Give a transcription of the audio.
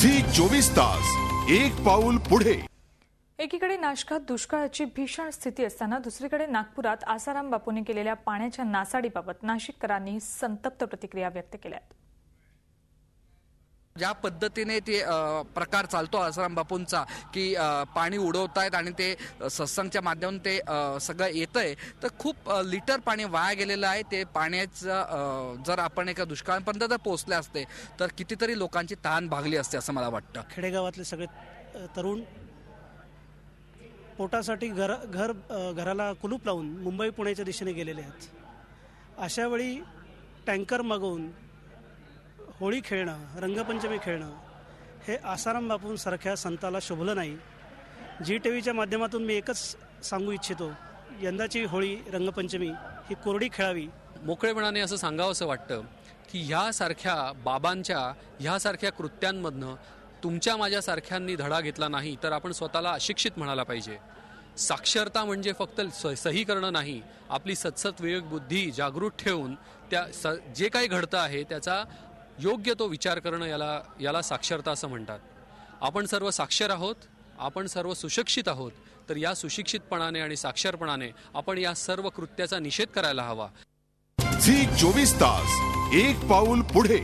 Zee 24 तास एक पाऊल पुढे। एकीकडे नाशकात दुष्काळाची भीषण स्थिती असताना दुसरीकडे नागपुरात आसाराम बापूंनी केलेल्या पाण्याच्या नासाडीबाबत नाशिककरांनी संतप्त प्रतिक्रिया व्यक्त केल्या आहेत। ज्या पद्धतीने ते प्रकार चालतो आसाराम बापूंचा की पाणी उडवतायत आणि ते सत्संगच्या माध्यमातून ते सगळं येतंय, तर खूप लिटर पाणी वाया गेलेलं आहे। ते पाण्याचं जर आपण एका दुष्काळापर्यंत जर पोहोचले असते तर कितीतरी लोकांची तहान भागली असते असं मला वाटतं। खेडेगावातले सगळे तरुण पोटासाठी घराला कुलूप लावून मुंबई पुण्याच्या दिशेने गेलेले आहेत। अशा वेळी टँकर मागवून होळी खेळणं, रंगपंचमी खेळणं हे आसाराम बापूंसारख्या संताला शोभलं नाही। जी टीव्हीच्या माध्यमातून मी एकच सांगू इच्छितो, यंदाची होळी रंगपंचमी ही कोरडी खेळावी। मोकळेपणाने असं सांगावंसं वाटतं की ह्यासारख्या बाबांच्या ह्यासारख्या कृत्यांमधनं तुमच्या माझ्यासारख्यांनी धडा घेतला नाही तर आपण स्वतःला अशिक्षित म्हणायला पाहिजे। साक्षरता म्हणजे फक्त सही करणं नाही, आपली सतसत विवेक बुद्धी जागृत ठेवून त्या जे काही घडतं आहे त्याचा योग्य तो विचार करणं याला साक्षरता असं म्हणतात। आपण सर्व साक्षर आहोत, आपण सर्व सुशिक्षित आहोत, तर या सुशिक्षितपणाने आणि साक्षरपणाने आपण या सर्व कृत्याचा निषेध करायला हवा। झी 24 तास एक पाऊल पुढे।